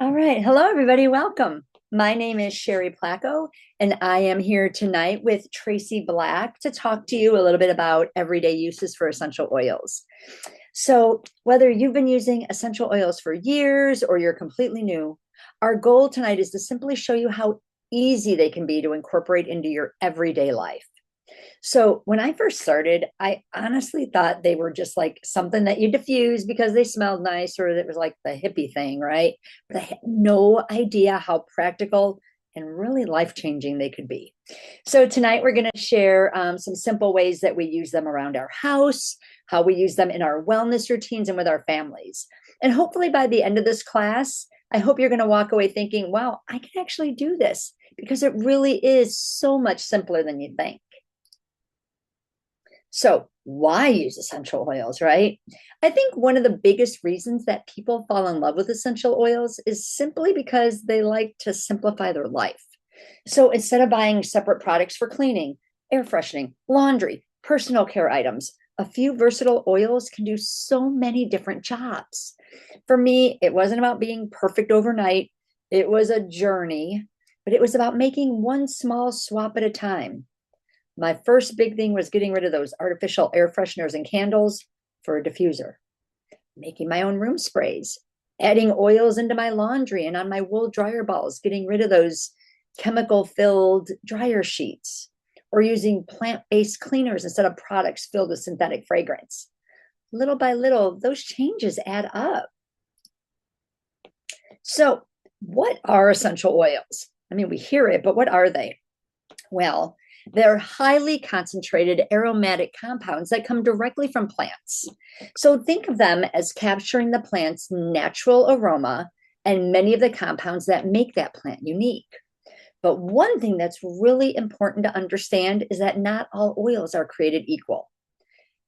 All right. Hello, everybody. Welcome. My name is Sherry Placco, and I am here tonight with Tracy Black to talk to you a little bit about everyday uses for essential oils. So, whether you've been using essential oils for years or you're completely new, our goal tonight is to simply show you how easy they can be to incorporate into your everyday life. So when I first started, I honestly thought they were just like something that you diffuse because they smelled nice, or it was like the hippie thing, right? But I had no idea how practical and really life changing they could be. So tonight we're going to share some simple ways that we use them around our house, how we use them in our wellness routines and with our families. And hopefully by the end of this class, I hope you're going to walk away thinking, wow, I can actually do this because it really is so much simpler than you think. So, why use essential oils, right? I think one of the biggest reasons that people fall in love with essential oils is simply because they like to simplify their life. So, instead of buying separate products for cleaning, air freshening, laundry, personal care items, a few versatile oils can do so many different jobs. For me, it wasn't about being perfect overnight, it was a journey, but it was about making one small swap at a time. My first big thing was getting rid of those artificial air fresheners and candles for a diffuser, making my own room sprays, adding oils into my laundry and on my wool dryer balls, getting rid of those chemical filled dryer sheets, or using plant based cleaners instead of products filled with synthetic fragrance. Little by little, those changes add up. So, what are essential oils? I mean, we hear it, but what are they? Well, they're highly concentrated aromatic compounds that come directly from plants. So think of them as capturing the plant's natural aroma and many of the compounds that make that plant unique. But one thing that's really important to understand is that not all oils are created equal.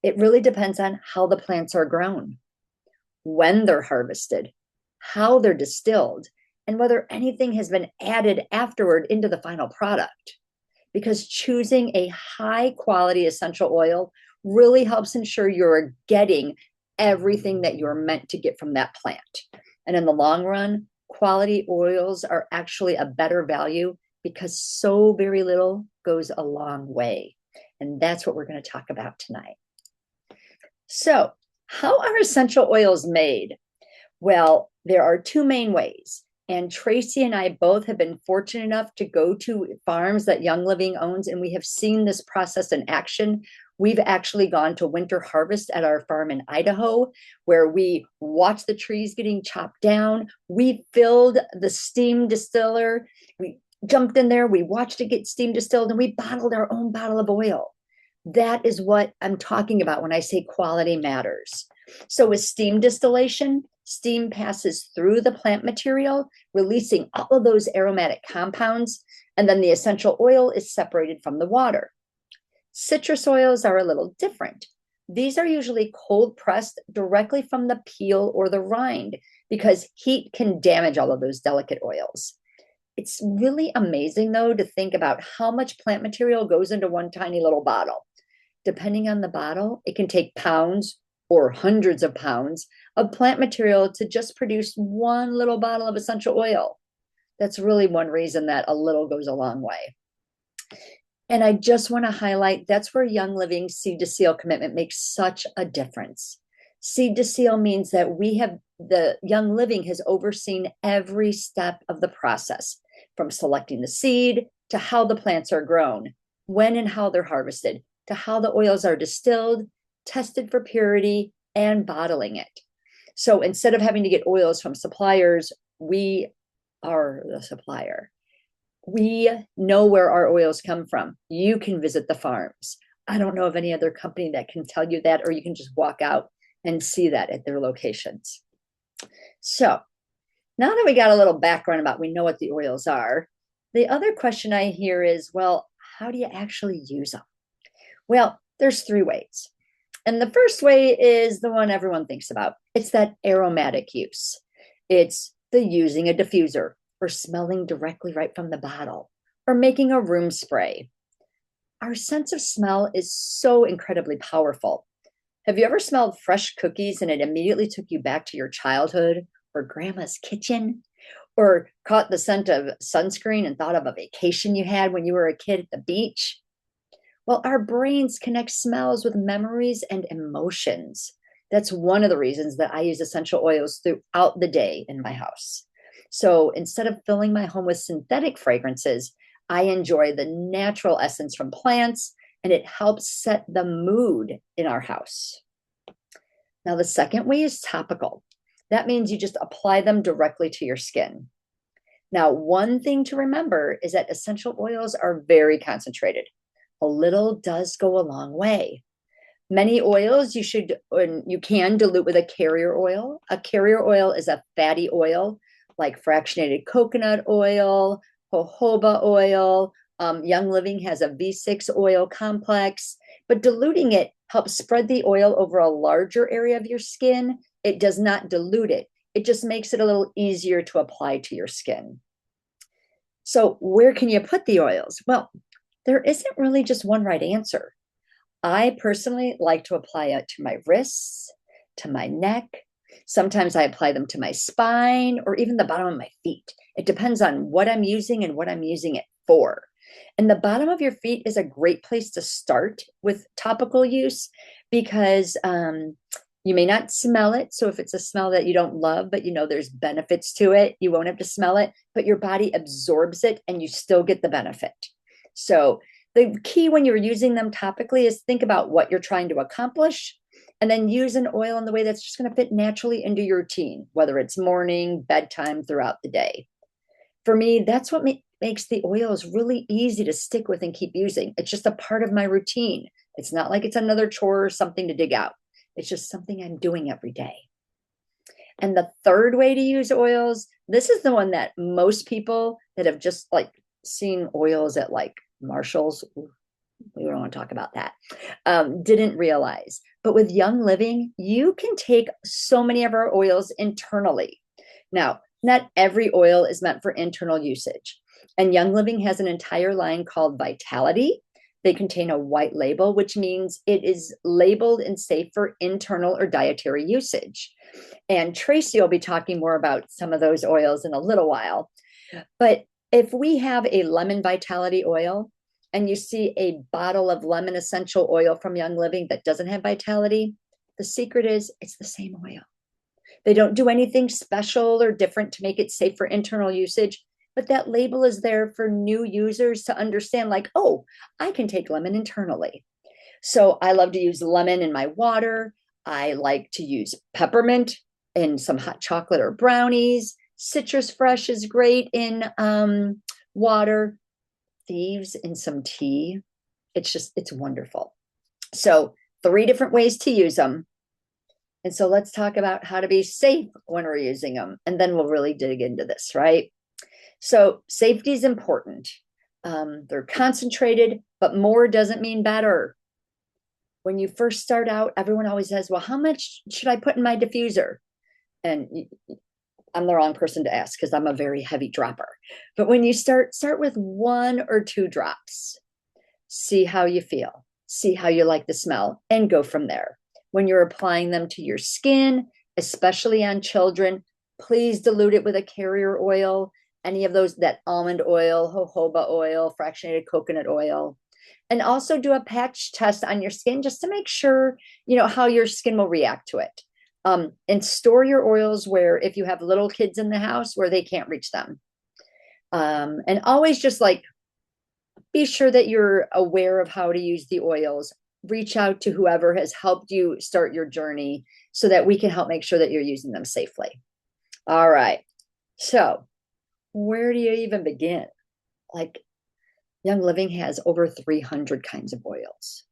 It really depends on how the plants are grown, when they're harvested, how they're distilled, and whether anything has been added afterward into the final product, because choosing a high quality essential oil really helps ensure you're getting everything that you're meant to get from that plant. And in the long run, quality oils are actually a better value because so very little goes a long way. And that's what we're going to talk about tonight. So, how are essential oils made? Well, there are two main ways. And Tracy and I both have been fortunate enough to go to farms that Young Living owns, and we have seen this process in action. We've actually gone to winter harvest at our farm in Idaho, where we watched the trees getting chopped down. We filled the steam distiller. We jumped in there, we watched it get steam distilled, and we bottled our own bottle of oil. That is what I'm talking about when I say quality matters. So, with steam distillation, steam passes through the plant material, releasing all of those aromatic compounds, and then the essential oil is separated from the water. Citrus oils are a little different. These are usually cold pressed directly from the peel or the rind because heat can damage all of those delicate oils. It's really amazing, though, to think about how much plant material goes into one tiny little bottle. Depending on the bottle, it can take pounds or hundreds of pounds of plant material to just produce one little bottle of essential oil. That's really one reason that a little goes a long way. And I just want to highlight that's where Young Living seed to seal commitment makes such a difference. Seed to seal means that the Young Living has overseen every step of the process, from selecting the seed to how the plants are grown, when and how they're harvested, to how the oils are distilled, tested for purity, and bottling it. So instead of having to get oils from suppliers, we are the supplier. We know where our oils come from. You can visit the farms. I don't know of any other company that can tell you that, or you can just walk out and see that at their locations. So now that we got a little background about we know what the oils are, the other question I hear is, well, how do you actually use them? Well, there's three ways. And the first way is the one everyone thinks about. It's that aromatic use. It's the using a diffuser or smelling directly right from the bottle or making a room spray. Our sense of smell is so incredibly powerful. Have you ever smelled fresh cookies and it immediately took you back to your childhood or grandma's kitchen? or caught the scent of sunscreen and thought of a vacation you had when you were a kid at the beach? Well, our brains connect smells with memories and emotions. That's one of the reasons that I use essential oils throughout the day in my house. So instead of filling my home with synthetic fragrances, I enjoy the natural essence from plants, and it helps set the mood in our house. Now, the second way is topical. That means you just apply them directly to your skin. Now, one thing to remember is that essential oils are very concentrated. A little does go a long way. Many oils you can dilute with a carrier oil. A carrier oil is a fatty oil like fractionated coconut oil, jojoba oil. Young Living has a V6 oil complex, but diluting it helps spread the oil over a larger area of your skin. It does not dilute it. It just makes it a little easier to apply to your skin. So where can you put the oils? Well, there isn't really just one right answer. I personally like to apply it to my wrists, to my neck. Sometimes I apply them to my spine or even the bottom of my feet. It depends on what I'm using and what I'm using it for. And the bottom of your feet is a great place to start with topical use because you may not smell it. So if it's a smell that you don't love, but you know there's benefits to it, you won't have to smell it, but your body absorbs it and you still get the benefit. So the key when you're using them topically is think about what you're trying to accomplish and then use an oil in the way that's just going to fit naturally into your routine, whether it's morning, bedtime, throughout the day. For me, that's what makes the oils really easy to stick with and keep using. It's just a part of my routine. It's not like it's another chore or something to dig out. It's just something I'm doing every day. And the third way to use oils, this is the one that most people that have just like seen oils at like Marshalls, we don't want to talk about that, didn't realize. But with Young Living, you can take so many of our oils internally. Now, not every oil is meant for internal usage. And Young Living has an entire line called Vitality. They contain a white label, which means it is labeled and safe for internal or dietary usage. And Tracy will be talking more about some of those oils in a little while. But if we have a lemon vitality oil and you see a bottle of lemon essential oil from Young Living that doesn't have vitality, the secret is it's the same oil. They don't do anything special or different to make it safe for internal usage, but that label is there for new users to understand like, oh, I can take lemon internally. So I love to use lemon in my water. I like to use peppermint in some hot chocolate or brownies. Citrus fresh is great in water. Thieves in some tea. It's wonderful. So 3 different ways to use them. And so let's talk about how to be safe when we're using them. And then we'll really dig into this, right? So safety is important. They're concentrated, but more doesn't mean better. When you first start out, everyone always says, well, how much should I put in my diffuser? And I'm the wrong person to ask because I'm a very heavy dropper. But when you start with 1 or 2 drops, see how you feel, see how you like the smell, and go from there. When you're applying them to your skin, especially on children, please dilute it with a carrier oil, any of those, that almond oil, jojoba oil, fractionated coconut oil. And also do a patch test on your skin just to make sure, you know, how your skin will react to it. And store your oils where if you have little kids in the house where they can't reach them. And always just like be sure that you're aware of how to use the oils. Reach out to whoever has helped you start your journey so that we can help make sure that you're using them safely. All right. So where do you even begin? Like Young Living has over 300 kinds of oils.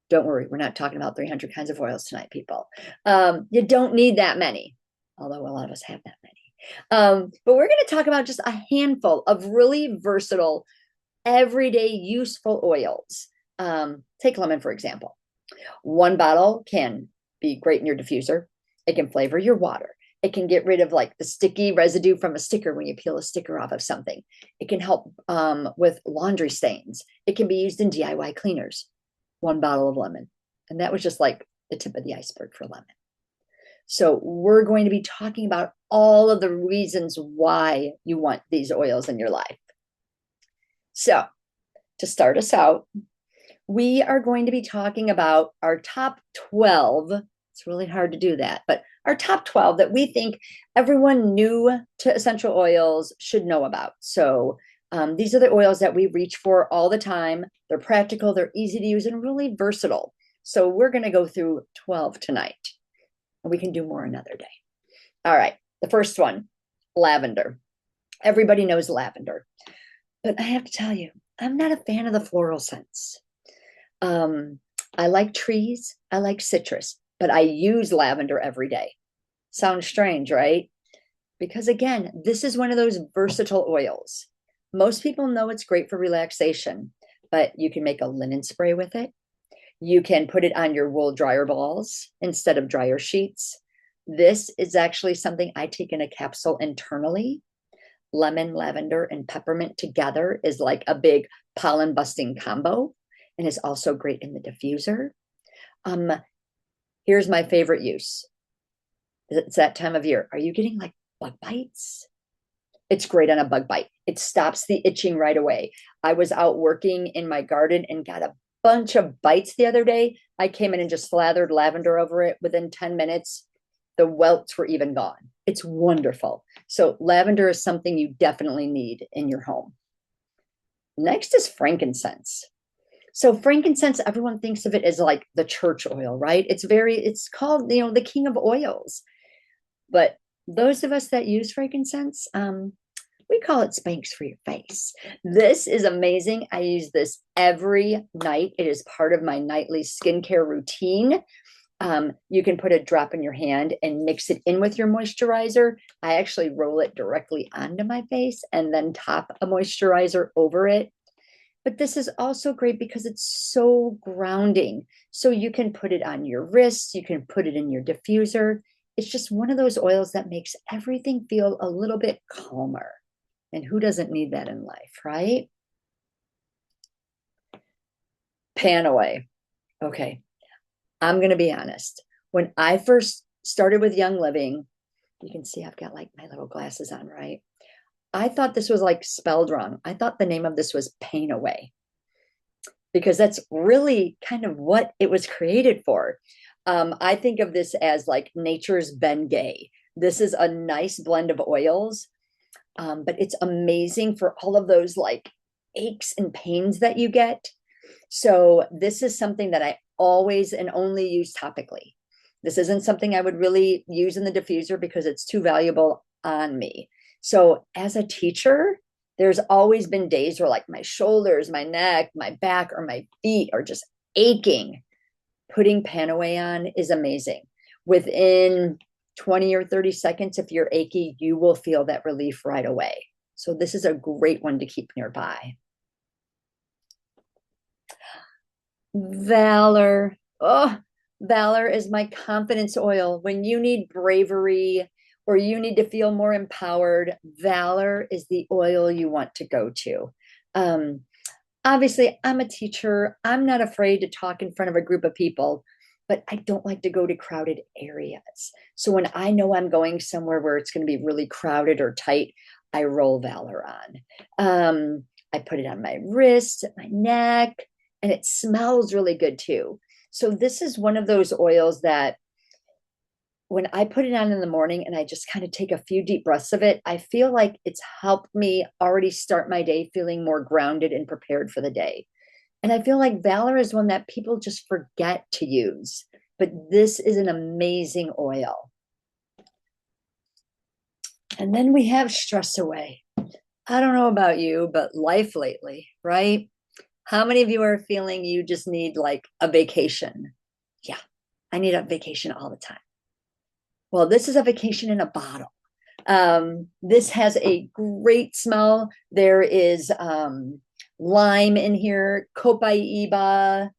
Don't worry, we're not talking about 300 kinds of oils tonight, people. You don't need that many, although a lot of us have that many. But we're going to talk about just a handful of really versatile, everyday useful oils. Take lemon, for example. 1 bottle can be great in your diffuser. It can flavor your water. It can get rid of like the sticky residue from a sticker when you peel a sticker off of something. It can help with laundry stains. It can be used in DIY cleaners. 1 bottle of lemon. And that was just like the tip of the iceberg for lemon. So we're going to be talking about all of the reasons why you want these oils in your life. So to start us out, we are going to be talking about our top 12. It's really hard to do that, but our top 12 that we think everyone new to essential oils should know about. So these are the oils that we reach for all the time. They're practical, they're easy to use, and really versatile. So we're going to go through 12 tonight, and we can do more another day. All right, the first one, lavender. Everybody knows lavender, but I have to tell you, I'm not a fan of the floral scents. I like trees, I like citrus, but I use lavender every day. Sounds strange, right? Because again, this is one of those versatile oils. Most people know it's great for relaxation, but you can make a linen spray with it. You can put it on your wool dryer balls instead of dryer sheets. This is actually something I take in a capsule internally. Lemon, lavender, and peppermint together is like a big pollen busting combo, and is also great in the diffuser. Here's my favorite use. It's that time of year. Are you getting like bug bites? It's great on a bug bite. It stops the itching right away. I was out working in my garden and got a bunch of bites the other day. I came in and just slathered lavender over it. Within 10 minutes, the welts were even gone. It's wonderful. So lavender is something you definitely need in your home. Next is frankincense. So frankincense, everyone thinks of it as like the church oil, right? It's called, the king of oils. But those of us that use frankincense, we call it Spanx for your face. This is amazing. I use this every night. It is part of my nightly skincare routine. You can put a drop in your hand and mix it in with your moisturizer. I actually roll it directly onto my face and then top a moisturizer over it. But this is also great because it's so grounding. So you can put it on your wrists, you can put it in your diffuser. It's just one of those oils that makes everything feel a little bit calmer. And who doesn't need that in life, right? Panaway. Okay, I'm going to be honest. When I first started with Young Living, you can see I've got like my little glasses on, right? I thought this was like spelled wrong. I thought the name of this was Pain Away, because that's really kind of what it was created for. I think of this as like nature's Bengay. This is a nice blend of oils, but it's amazing for all of those like aches and pains that you get. So this is something that I always and only use topically. This isn't something I would really use in the diffuser because it's too valuable on me. So as a teacher, there's always been days where like my shoulders, my neck, my back, or my feet are just aching. Putting Panaway on is amazing. Within 20 or 30 seconds, if you're achy, you will feel that relief right away. So this is a great one to keep nearby. Valor. Oh, Valor is my confidence oil. When you need bravery or you need to feel more empowered, Valor is the oil you want to go to. Obviously, I'm a teacher. I'm not afraid to talk in front of a group of people, but I don't like to go to crowded areas. So when I know I'm going somewhere where it's going to be really crowded or tight, I roll Valor on. I put it on my wrists, at my neck, and it smells really good too. So this is one of those oils that when I put it on in the morning and I just kind of take a few deep breaths of it, I feel like it's helped me already start my day feeling more grounded and prepared for the day. And I feel like Valor is one that people just forget to use, but this is an amazing oil. And then we have Stress Away. I don't know about you, but life lately, right? How many of you are feeling you just need like a vacation? Yeah, I need a vacation all the time. Well, this is a vacation in a bottle. This has a great smell. There is lime in here, copaiba,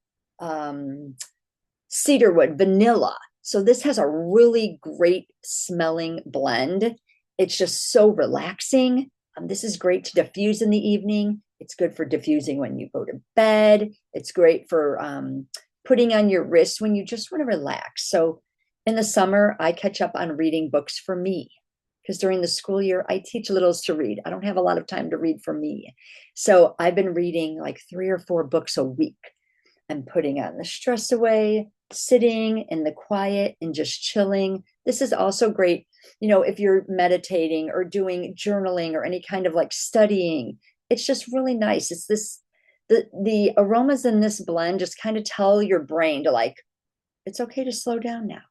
cedarwood, vanilla. So this has a really great smelling blend. It's just so relaxing. This is great to diffuse in the evening. It's good for diffusing when you go to bed. It's great for putting on your wrist when you just want to relax. So In the summer, I catch up on reading books for me because during the school year, I teach littles to read. I don't have a lot of time to read for me. So I've been reading like 3 or 4 books a week. I'm putting on the stress away, sitting in the quiet and just chilling. This is also great, if you're meditating or doing journaling or any kind of like studying. It's just really nice. It's this the aromas in this blend just kind of tell your brain to like, it's okay to slow down now.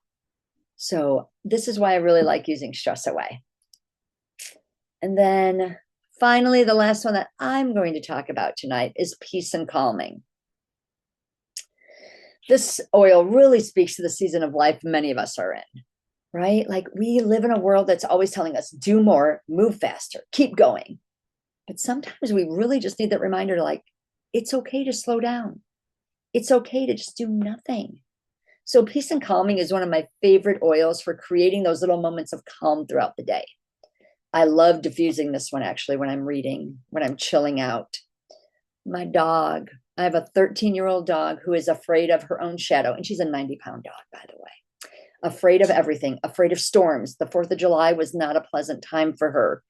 So this is why I really like using stress away. And then finally, the last one that I'm going to talk about tonight is peace and calming. This oil really speaks to the season of life many of us are in, right? Like we live in a world that's always telling us, do more, move faster, keep going. But sometimes we really just need that reminder to like, it's okay to slow down. It's okay to just do nothing. So peace and calming is one of my favorite oils for creating those little moments of calm throughout the day. I love diffusing this one actually when I'm reading, when I'm chilling out. My dog, I have a 13-year-old dog who is afraid of her own shadow, and she's a 90-pound dog, by the way. Afraid of everything, afraid of storms. The 4th of July was not a pleasant time for her.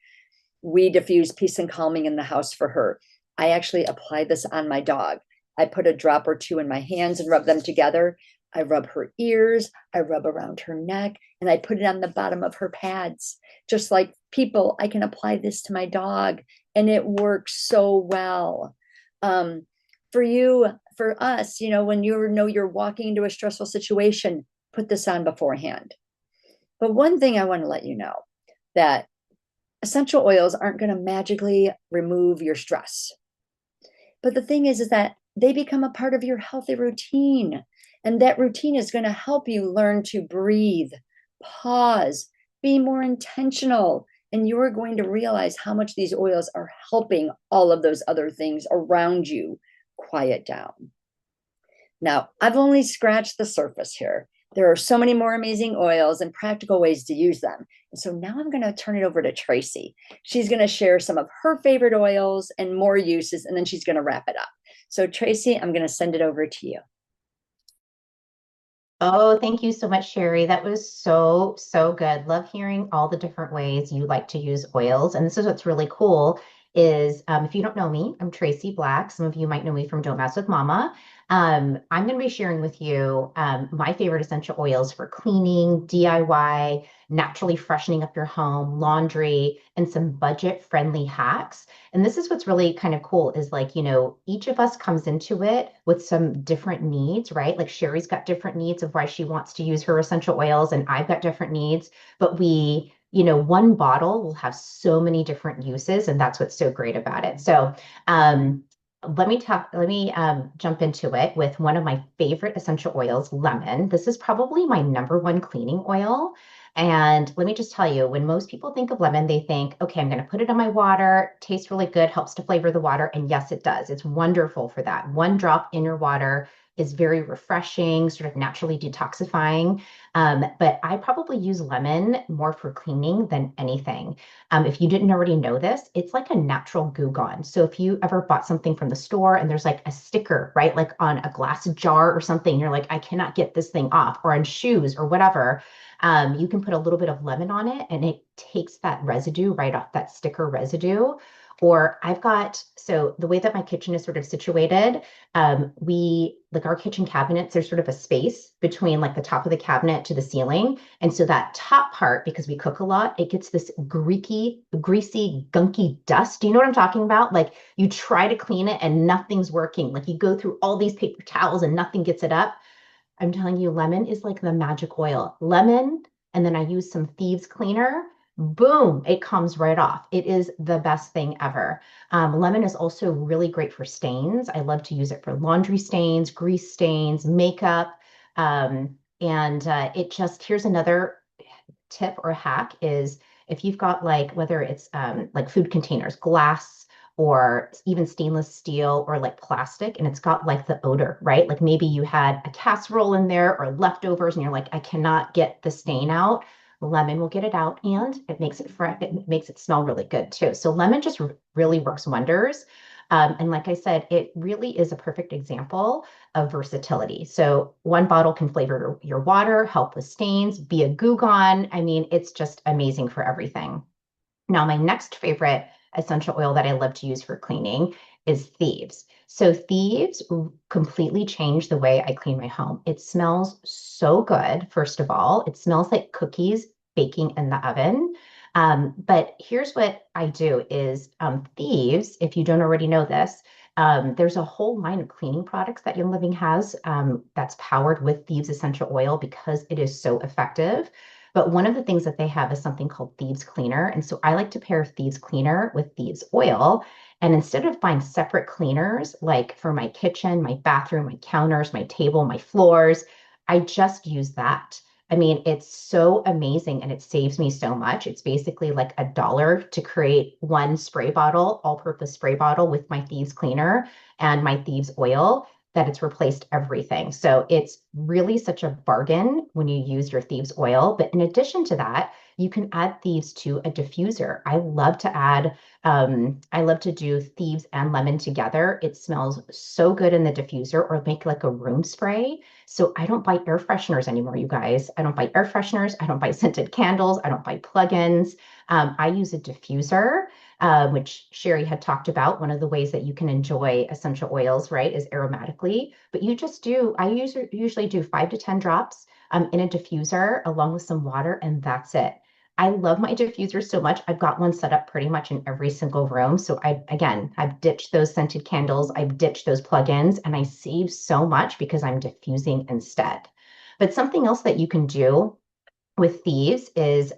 We diffuse peace and calming in the house for her. I actually apply this on my dog. I put a drop or two in my hands and rub them together. I rub her ears, I rub around her neck, and I put it on the bottom of her pads. Just like people, I can apply this to my dog, and it works so well. For you, for us, when you know you're walking into a stressful situation, put this on beforehand. But one thing I want to let you know that essential oils aren't going to magically remove your stress. But the thing is that they become a part of your healthy routine. And that routine is going to help you learn to breathe, pause, be more intentional. And you're going to realize how much these oils are helping all of those other things around you quiet down. Now, I've only scratched the surface here. There are so many more amazing oils and practical ways to use them. And so now I'm going to turn it over to Tracy. She's going to share some of her favorite oils and more uses, and then she's going to wrap it up. So Tracy, I'm going to send it over to you. Oh, thank you so much, Sherry. That was so, so good. Love hearing all the different ways you like to use oils. And this is what's really cool is if you don't know me, I'm Tracy Black. Some of you might know me from Don't Mess with Mama. I'm going to be sharing with you my favorite essential oils for cleaning, DIY, naturally freshening up your home, laundry, and some budget-friendly hacks. And this is what's really kind of cool is like, each of us comes into it with some different needs, right? Like Sherry's got different needs of why she wants to use her essential oils, and I've got different needs, but one bottle will have so many different uses, and that's what's so great about it. So, let me jump into it with one of my favorite essential oils, lemon. This is probably my number one cleaning oil. And let me just tell you, when most people think of lemon, they think, okay, I'm going to put it in my water, tastes really good, helps to flavor the water. And yes, it does. It's wonderful for that. One drop in your water is very refreshing, sort of naturally detoxifying. But I probably use lemon more for cleaning than anything. If you didn't already know this, it's like a natural Goo Gone. So if you ever bought something from the store and there's like a sticker, right, like on a glass jar or something, you're like, I cannot get this thing off, or on shoes or whatever, you can put a little bit of lemon on it and it takes that residue right off, that sticker residue. Or so the way that my kitchen is sort of situated, like our kitchen cabinets, there's sort of a space between like the top of the cabinet to the ceiling. And so that top part, because we cook a lot, it gets this greasy, gunky dust. Do you know what I'm talking about? Like you try to clean it and nothing's working. Like you go through all these paper towels and nothing gets it up. I'm telling you, lemon is like the magic oil. Lemon, and then I use some thieves cleaner. Boom, it comes right off. It is the best thing ever. Lemon is also really great for stains. I love to use it for laundry stains, grease stains, makeup. And here's another tip or hack is if you've got like, whether it's like food containers, glass, or even stainless steel or like plastic, and it's got like the odor, right? Like maybe you had a casserole in there or leftovers and you're like, I cannot get the stain out. Lemon will get it out and it makes it fresh. It makes it smell really good too. So lemon just really works wonders. And like I said, it really is a perfect example of versatility. So one bottle can flavor your water, help with stains, be a Goo Gone. I mean, it's just amazing for everything. Now, my next favorite essential oil that I love to use for cleaning is Thieves. So Thieves completely changed the way I clean my home. It smells so good, first of all. It smells like cookies baking in the oven. But here's what I do is Thieves, if you don't already know this, there's a whole line of cleaning products that Young Living has that's powered with Thieves essential oil because it is so effective. But one of the things that they have is something called Thieves Cleaner. And so I like to pair Thieves Cleaner with Thieves Oil. And instead of buying separate cleaners, like for my kitchen, my bathroom, my counters, my table, my floors, I just use that. I mean, it's so amazing and it saves me so much. It's basically like $1 to create one spray bottle, all-purpose spray bottle with my Thieves Cleaner and my Thieves Oil that it's replaced everything. So it's really such a bargain when you use your Thieves oil. But in addition to that, you can add Thieves to a diffuser. I love to do Thieves and lemon together. It smells so good in the diffuser or make like a room spray. So I don't buy air fresheners anymore, you guys. I don't buy air fresheners. I don't buy scented candles. I don't buy plugins. I use a diffuser which Sherry had talked about. One of the ways that you can enjoy essential oils, right, is aromatically. But I usually do 5 to 10 drops in a diffuser along with some water, and that's it. I love my diffuser so much. I've got one set up pretty much in every single room. So I've ditched those scented candles, I've ditched those plugins, and I save so much because I'm diffusing instead. But something else that you can do with these is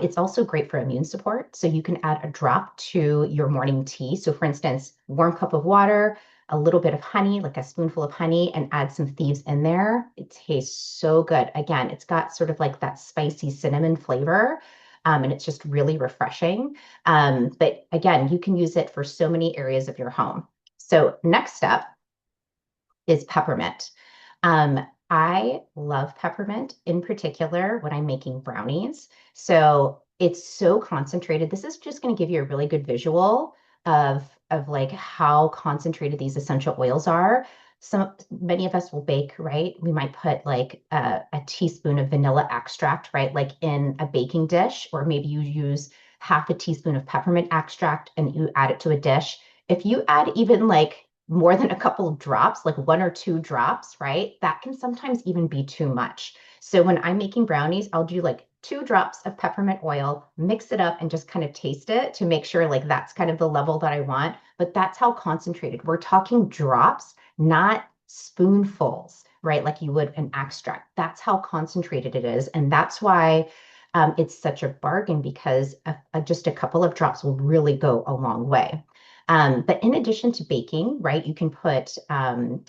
it's also great for immune support. So you can add a drop to your morning tea. So for instance, warm cup of water, a little bit of honey, like a spoonful of honey, and add some thieves in there. It tastes so good. Again, it's got sort of like that spicy cinnamon flavor. And it's just really refreshing. But again, you can use it for so many areas of your home. So next up is peppermint. I love peppermint in particular when I'm making brownies. So it's so concentrated. This is just going to give you a really good visual of like how concentrated these essential oils are. Many of us will bake, right? We might put like a teaspoon of vanilla extract, right? Like in a baking dish, or maybe you use half a teaspoon of peppermint extract and you add it to a dish. If you add even like more than a couple of drops, like 1 or 2 drops, right? That can sometimes even be too much. So when I'm making brownies, I'll do like 2 drops of peppermint oil, mix it up and just kind of taste it to make sure like that's kind of the level that I want. But that's how concentrated. We're talking drops, not spoonfuls, right? Like you would an extract. That's how concentrated it is. And that's why it's such a bargain because just a couple of drops will really go a long way. But in addition to baking, right, you can put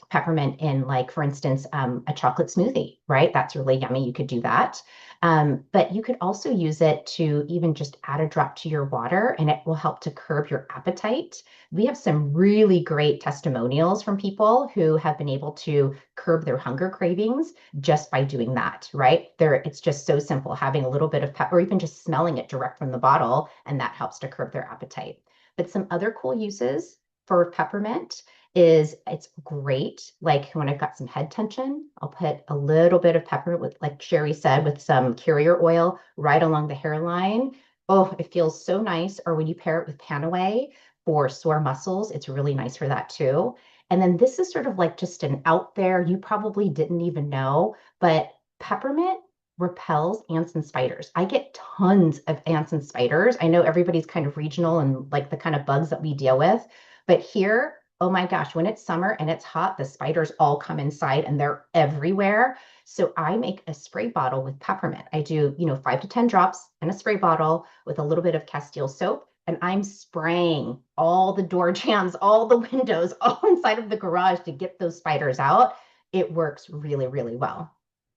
peppermint in, like, for instance, a chocolate smoothie, right? That's really yummy. You could do that. But you could also use it to even just add a drop to your water, and it will help to curb your appetite. We have some really great testimonials from people who have been able to curb their hunger cravings just by doing that, right? It's just so simple, having a little bit of pepper, or even just smelling it direct from the bottle, and that helps to curb their appetite. But some other cool uses for peppermint is it's great. Like when I've got some head tension, I'll put a little bit of peppermint with, like Sherry said, with some carrier oil right along the hairline. Oh, it feels so nice. Or when you pair it with Panaway for sore muscles, it's really nice for that too. And then this is sort of like just an out there, you probably didn't even know, but peppermint repels ants and spiders. I get tons of ants and spiders. I know everybody's kind of regional and like the kind of bugs that we deal with, but here, oh my gosh, when it's summer and it's hot, the spiders all come inside and they're everywhere. So I make a spray bottle with peppermint. I do, 5 to 10 drops in a spray bottle with a little bit of Castile soap. And I'm spraying all the door jambs, all the windows, all inside of the garage to get those spiders out. It works really, really well.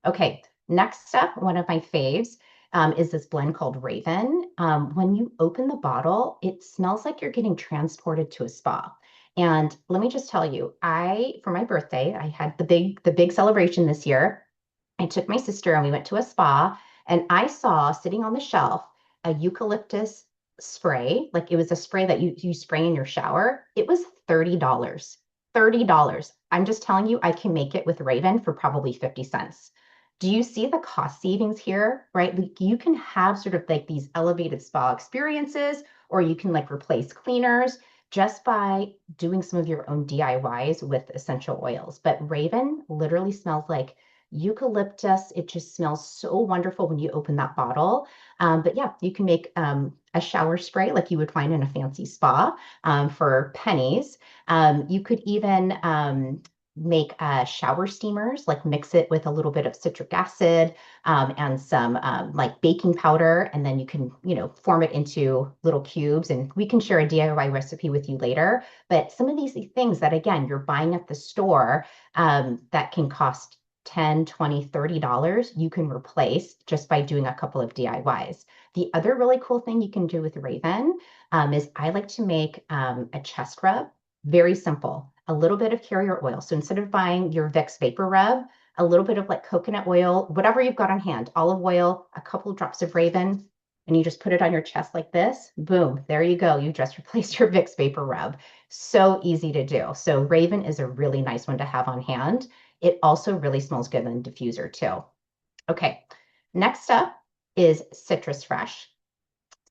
Okay, next up, one of my faves is this blend called Raven. When you open the bottle, it smells like you're getting transported to a spa. And let me just tell you, for my birthday, I had the big celebration this year. I took my sister and we went to a spa, and I saw sitting on the shelf a eucalyptus spray, like it was a spray that you spray in your shower, it was $30. $30. I'm just telling you, I can make it with Raven for probably 50 cents. Do you see the cost savings here, right? Like you can have sort of like these elevated spa experiences, or you can like replace cleaners just by doing some of your own DIYs with essential oils. But Raven literally smells like eucalyptus. It just smells so wonderful when you open that bottle. But yeah, you can make a shower spray like you would find in a fancy spa for pennies. You could even make shower steamers, like mix it with a little bit of citric acid and some like baking powder, and then you can, form it into little cubes. And we can share a DIY recipe with you later. But some of these things that, again, you're buying at the store that can cost 10, 20, $30, you can replace just by doing a couple of DIYs. The other really cool thing you can do with Raven is I like to make a chest rub. Very simple. A little bit of carrier oil. So instead of buying your Vicks Vapor Rub, a little bit of like coconut oil, whatever you've got on hand, olive oil, a couple of drops of Raven, and you just put it on your chest like this. Boom, there you go. You just replaced your Vicks Vapor Rub. So easy to do. So Raven is a really nice one to have on hand. It also really smells good in the diffuser too. Okay, next up is Citrus Fresh.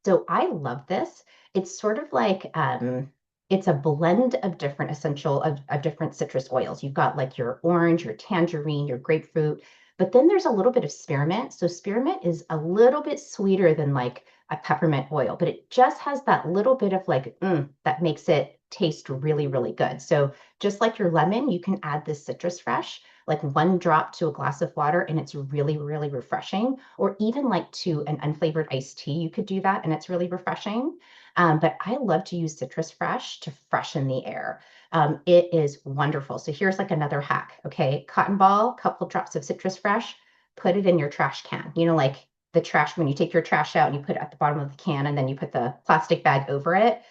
So I love this. It's sort of like it's a blend of different of different citrus oils. You've got like your orange, your tangerine, your grapefruit, but then there's a little bit of spearmint. So spearmint is a little bit sweeter than like a peppermint oil, but it just has that little bit of like that makes it taste really, really good. So just like your lemon, you can add this citrus fresh, like one drop to a glass of water, and it's really, really refreshing. Or even like to an unflavored iced tea, you could do that, and it's really refreshing. But I love to use citrus fresh to freshen the air. It is wonderful. So here's like another hack. Okay, cotton ball, couple drops of citrus fresh, put it in your trash can. Like the trash when you take your trash out and you put it at the bottom of the can, and then you put the plastic bag over it.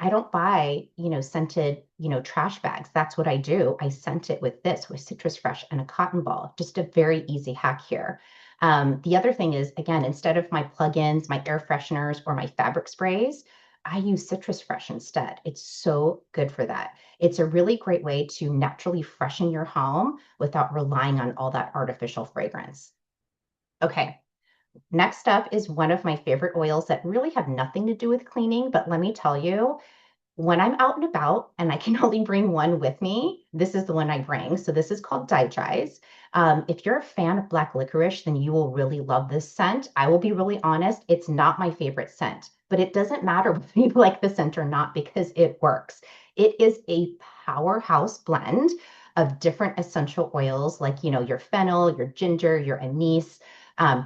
I don't buy, scented, trash bags. That's what I do. I scent it with this, with Citrus Fresh and a cotton ball. Just a very easy hack here. The other thing is, again, instead of my plugins, my air fresheners, or my fabric sprays, I use Citrus Fresh instead. It's so good for that. It's a really great way to naturally freshen your home without relying on all that artificial fragrance. Okay, next up is one of my favorite oils that really have nothing to do with cleaning, but let me tell you, when I'm out and about and I can only bring one with me, this is the one I bring. So this is called Digize. If you're a fan of black licorice, then you will really love this scent. I will be really honest, it's not my favorite scent, but it doesn't matter whether you like the scent or not because it works. It is a powerhouse blend of different essential oils like, your fennel, your ginger, your anise,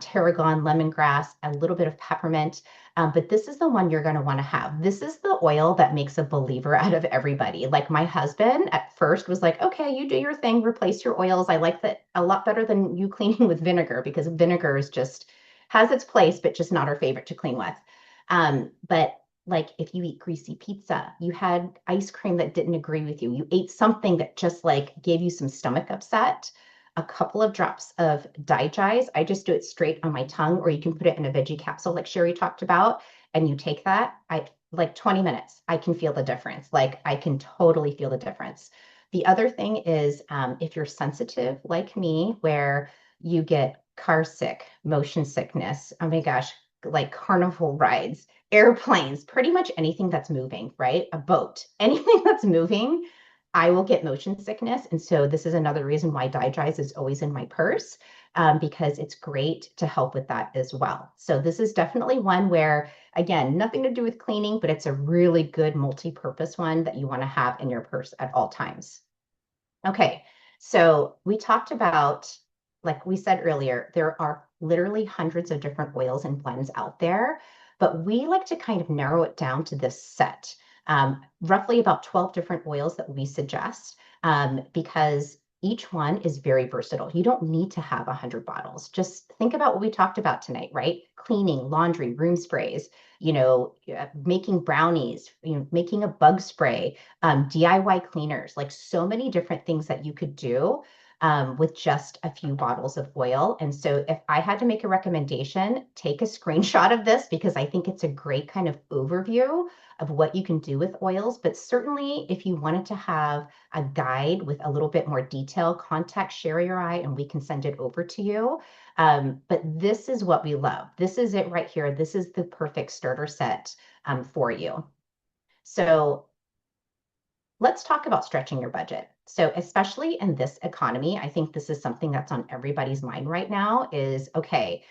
tarragon, lemongrass, a little bit of peppermint. But this is the one you're going to want to have. This is the oil that makes a believer out of everybody. Like my husband at first was like, okay, you do your thing, replace your oils. I like that a lot better than you cleaning with vinegar because vinegar is just has its place, but just not our favorite to clean with. But like if you eat greasy pizza, you had ice cream that didn't agree with you, you ate something that just like gave you some stomach upset, a couple of drops of Digize. I just do it straight on my tongue, or you can put it in a veggie capsule like Sherry talked about, and you take that. I like 20 minutes. I can feel the difference. Like I can totally feel the difference. The other thing is if you're sensitive like me, where you get car sick, motion sickness, oh my gosh, like carnival rides, airplanes, pretty much anything that's moving, right? A boat, anything that's moving, I will get motion sickness. And so this is another reason why Digize is always in my purse because it's great to help with that as well. So this is definitely one where, again, nothing to do with cleaning, but it's a really good multi-purpose one that you want to have in your purse at all times. Okay, so we talked about, like we said earlier, there are literally hundreds of different oils and blends out there, but we like to kind of narrow it down to this set, roughly about 12 different oils that we suggest, because each one is very versatile. You don't need to have 100 bottles. Just think about what we talked about tonight, right? Cleaning, laundry, room sprays, making brownies, making a bug spray, DIY cleaners, like so many different things that you could do. with just a few bottles of oil. And so if I had to make a recommendation, take a screenshot of this because I think it's a great kind of overview of what you can do with oils. But certainly if you wanted to have a guide with a little bit more detail, contact Sherry or I, and we can send it over to you. But this is what we love. This is it right here. This is the perfect starter set for you. So let's talk about stretching your budget. So especially in this economy, I think this is something that's on everybody's mind right now is, okay,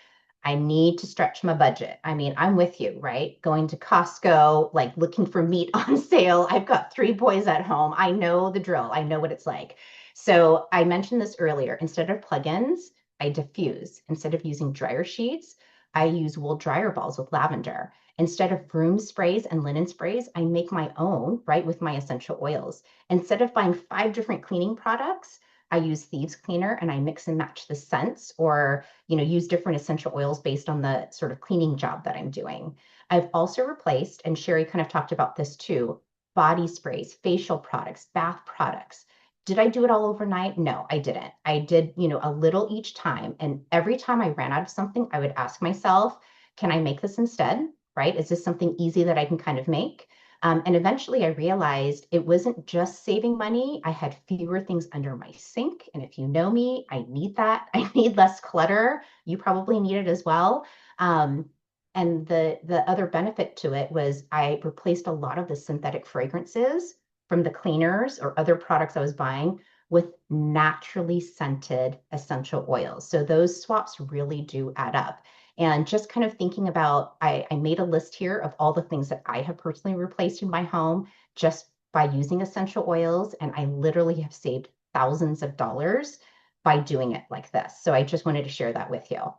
I need to stretch my budget. I mean, I'm with you, right? Going to Costco, like looking for meat on sale. I've got three boys at home. I know the drill. I know what it's like. So I mentioned this earlier. Instead of plugins, I diffuse. Instead of using dryer sheets, I use wool dryer balls with lavender. Instead of room sprays and linen sprays, I make my own, right, with my essential oils. Instead of buying 5 different cleaning products, I use thieves cleaner and I mix and match the scents or, use different essential oils based on the sort of cleaning job that I'm doing. I've also replaced, and Sherry kind of talked about this too, body sprays, facial products, bath products. Did I do it all overnight? No, I didn't. I did, a little each time. And every time I ran out of something, I would ask myself, can I make this instead? Right? Is this something easy that I can kind of make? And eventually I realized it wasn't just saving money. I had fewer things under my sink. And if you know me, I need that. I need less clutter. You probably need it as well. And the other benefit to it was I replaced a lot of the synthetic fragrances from the cleaners or other products I was buying with naturally scented essential oils. So those swaps really do add up. And just kind of thinking about, I made a list here of all the things that I have personally replaced in my home just by using essential oils. And I literally have saved thousands of dollars by doing it like this. So I just wanted to share that with you.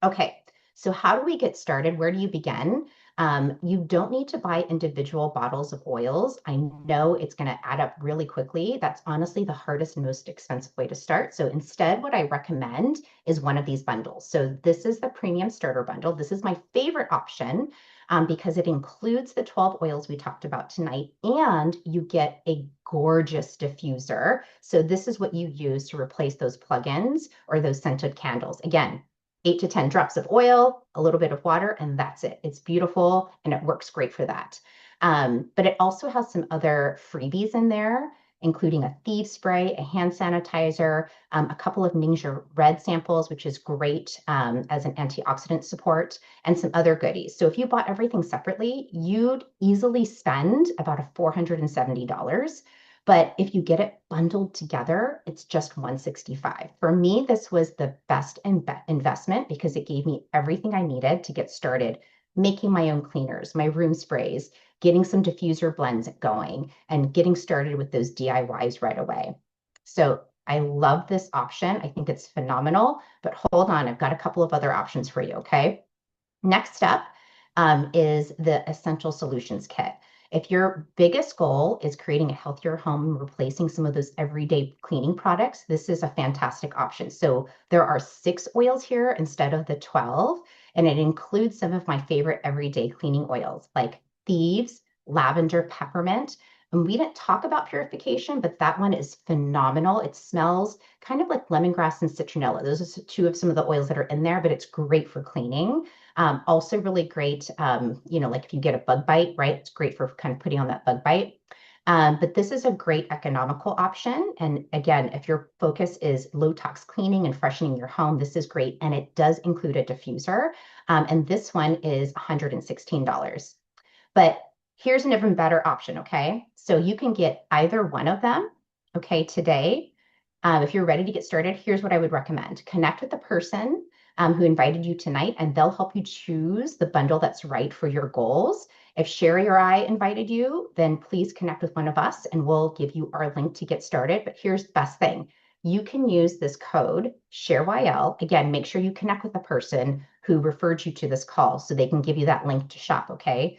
Okay, so how do we get started? Where do you begin? You don't need to buy individual bottles of oils. I know it's going to add up really quickly. That's honestly the hardest and most expensive way to start. So instead, what I recommend is one of these bundles. So this is the premium starter bundle. This is my favorite option because it includes the 12 oils we talked about tonight, and you get a gorgeous diffuser. So this is what you use to replace those plugins or those scented candles. Again, 8 to 10 drops of oil, a little bit of water, and that's it. It's beautiful and it works great for that. But it also has some other freebies in there, including a thief spray, a hand sanitizer, a couple of Ningxia red samples, which is great as an antioxidant support, and some other goodies. So if you bought everything separately, you'd easily spend about $470. But if you get it bundled together, it's just $165. For me, this was the best investment because it gave me everything I needed to get started making my own cleaners, my room sprays, getting some diffuser blends going, and getting started with those DIYs right away. So I love this option. I think it's phenomenal, but hold on, I've got a couple of other options for you, okay? Next up is the Essential Solutions Kit. If your biggest goal is creating a healthier home and replacing some of those everyday cleaning products, this is a fantastic option. So there are 6 oils here instead of the 12, and it includes some of my favorite everyday cleaning oils like Thieves, Lavender, Peppermint. And we didn't talk about purification, but that one is phenomenal. It smells kind of like lemongrass and citronella. Those are 2 of some of the oils that are in there, but it's great for cleaning. Also really great, like if you get a bug bite, right? It's great for kind of putting on that bug bite. But this is a great economical option. And again, if your focus is low tox cleaning and freshening your home, this is great. And it does include a diffuser. And this one is $116. But here's an even better option, okay? So you can get either one of them, okay, today. If you're ready to get started, here's what I would recommend. Connect with the person who invited you tonight, and they'll help you choose the bundle that's right for your goals. If Sherry or I invited you, then please connect with one of us and we'll give you our link to get started. But here's the best thing. You can use this code ShareYL. Again, make sure you connect with the person who referred you to this call so they can give you that link to shop, okay?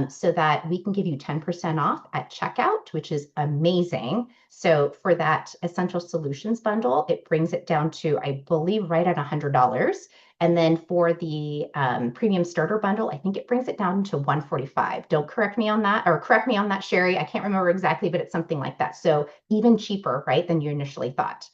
So that we can give you 10% off at checkout, which is amazing. So for that Essential Solutions bundle, it brings it down to, I believe, right at $100. And then for the premium starter bundle, I think it brings it down to 145. Don't correct me on that, or correct me on that, Sherry. I can't remember exactly, but it's something like that. So even cheaper, right, than you initially thought.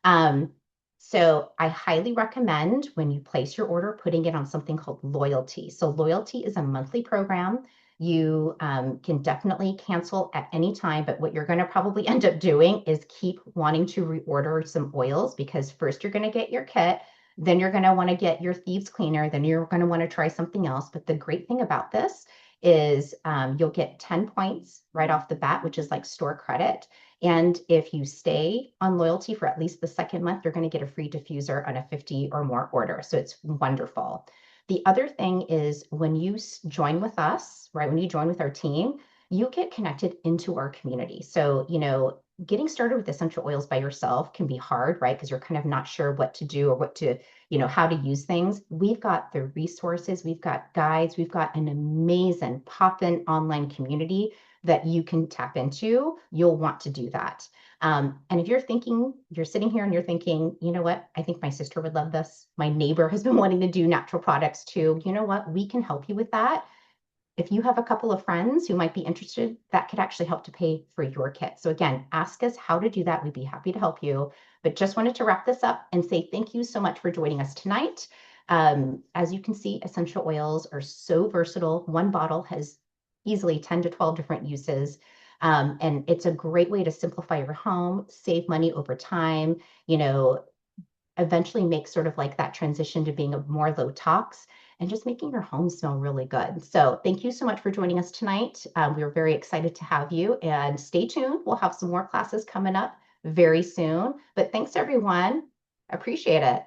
Um, so I highly recommend when you place your order, putting it on something called loyalty. So loyalty is a monthly program. You can definitely cancel at any time, but what you're going to probably end up doing is keep wanting to reorder some oils because first you're going to get your kit, then you're going to want to get your thieves cleaner, then you're going to want to try something else. But the great thing about this is you'll get 10 points right off the bat, which is like store credit. And if you stay on loyalty for at least the second month, you're going to get a free diffuser on a 50 or more order. So it's wonderful. The other thing is when you join with us, right? When you join with our team, you get connected into our community. So, getting started with essential oils by yourself can be hard, right? Because you're kind of not sure what to do or what to, how to use things. We've got the resources, we've got guides, we've got an amazing pop-in online community that you can tap into. You'll want to do that. And if you're sitting here and you're thinking, you know what, I think my sister would love this. My neighbor has been wanting to do natural products too. You know what, we can help you with that. If you have a couple of friends who might be interested, that could actually help to pay for your kit. So again, ask us how to do that. We'd be happy to help you. But just wanted to wrap this up and say thank you so much for joining us tonight. As you can see, essential oils are so versatile. One bottle has easily 10 to 12 different uses. And it's a great way to simplify your home, save money over time, eventually make sort of like that transition to being a more low tox and just making your home smell really good. So thank you so much for joining us tonight. We are very excited to have you and stay tuned. We'll have some more classes coming up very soon. But thanks everyone. Appreciate it.